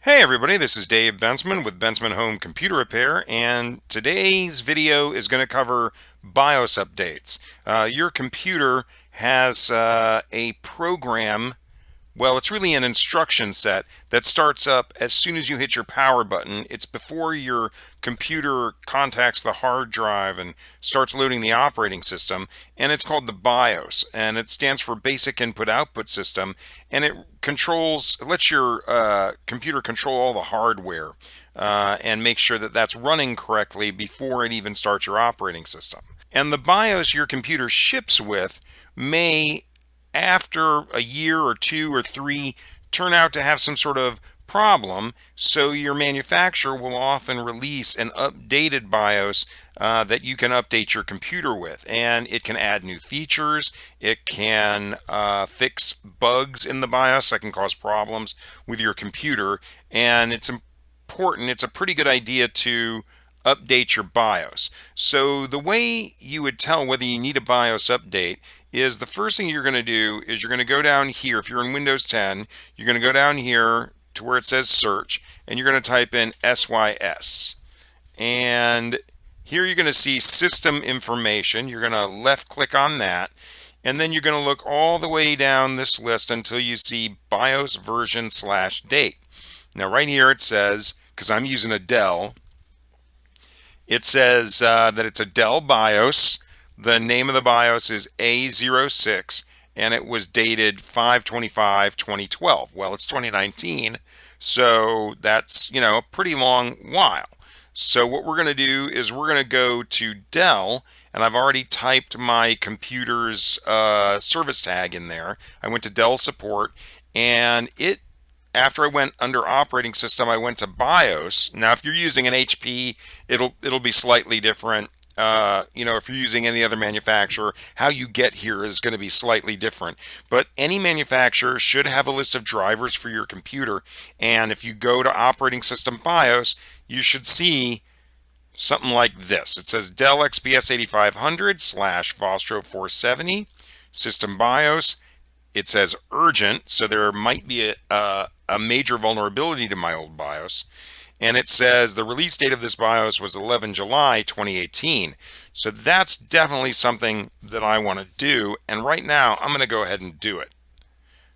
Hey everybody, this is Dave Bensman with Bensman Home Computer Repair, and today's video is going to cover BIOS updates. Your computer has a program. Well, it's really an instruction set that starts up as soon as you hit your power button. It's before your computer contacts the hard drive and starts loading the operating system, and it's called the BIOS, and it stands for Basic Input Output System, and it lets your computer control all the hardware and make sure that that's running correctly before it even starts your operating system. And the BIOS your computer ships with may, after a year or two or three, turn out to have some sort of problem, so your manufacturer will often release an updated BIOS that you can update your computer with, and it can add new features. It can fix bugs in the BIOS that can cause problems with your computer, and it's important. It's a pretty good idea to update your BIOS. So the way you would tell whether you need a BIOS update is the first thing you're going to do is you're going to go down here. If you're in Windows 10, you're going to go down here to where it says search, and you're going to type in SYS. And here you're going to see system information. You're going to left click on that, and then you're going to look all the way down this list until you see BIOS version / date. Now right here it says, because I'm using a Dell, it says that it's a Dell BIOS. The name of the BIOS is A06, and it was dated 5/25/2012. Well, it's 2019, so that's, a pretty long while. So what we're going to do is we're going to go to Dell, and I've already typed my computer's service tag in there. I went to Dell support, and after I went under operating system, I went to BIOS. Now, if you're using an HP, it'll be slightly different. If you're using any other manufacturer, how you get here is going to be slightly different. But any manufacturer should have a list of drivers for your computer. And if you go to operating system BIOS, you should see something like this. It says Dell XPS 8500 / Vostro 470 system BIOS. It says urgent, so there might be a major vulnerability to my old BIOS. And it says the release date of this BIOS was 11 July 2018. So that's definitely something that I want to do. And right now, I'm going to go ahead and do it.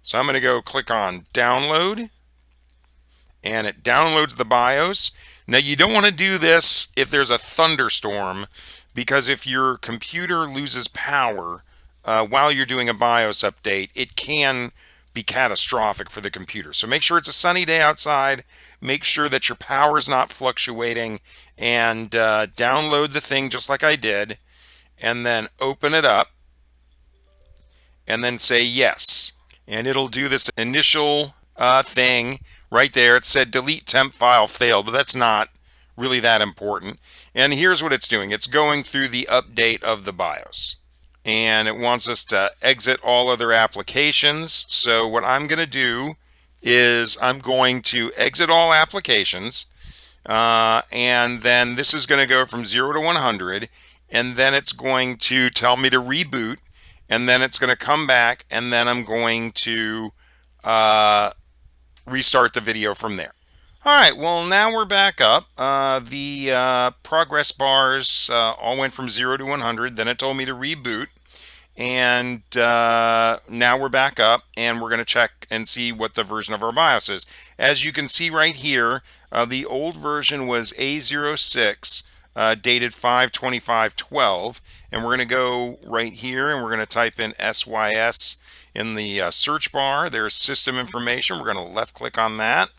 So I'm going to go click on download, and it downloads the BIOS. Now, you don't want to do this if there's a thunderstorm, because if your computer loses power while you're doing a BIOS update, it can be catastrophic for the computer. So make sure it's a sunny day outside. Make sure that your power is not fluctuating, and download the thing just like I did, and then open it up, and then say yes. And it'll do this initial thing right there. It said delete temp file failed, but that's not really that important. And here's what it's doing. It's going through the update of the BIOS, and it wants us to exit all other applications. So what I'm going to do is I'm going to exit all applications, and then this is going to go from 0 to 100, and then it's going to tell me to reboot, and then it's going to come back, and then I'm going to restart the video from there. All right, well, now we're back up. The progress bars all went from 0 to 100. Then it told me to reboot. And now we're back up, and we're going to check and see what the version of our BIOS is. As you can see right here, the old version was A06, dated 5/25/12. And we're going to go right here, and we're going to type in SYS in the search bar. There's system information. We're going to left click on that.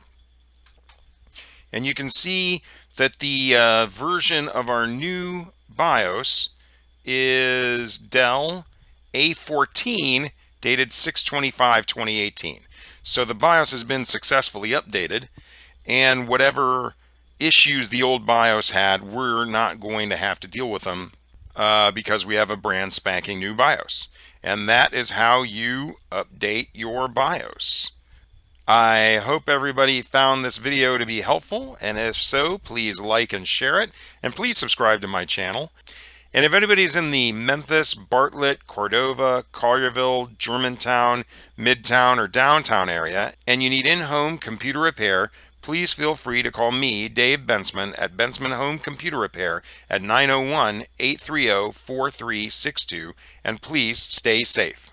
And you can see that the version of our new BIOS is Dell A14, dated 6/25/2018. So the BIOS has been successfully updated, and whatever issues the old BIOS had, we're not going to have to deal with them because we have a brand spanking new BIOS. And that is how you update your BIOS. I hope everybody found this video to be helpful, and if so, please like and share it, and please subscribe to my channel. And if anybody's in the Memphis, Bartlett, Cordova, Collierville, Germantown, Midtown, or downtown area, and you need in-home computer repair, please feel free to call me, Dave Bensman, at Bensman Home Computer Repair at 901-830-4362, and please stay safe.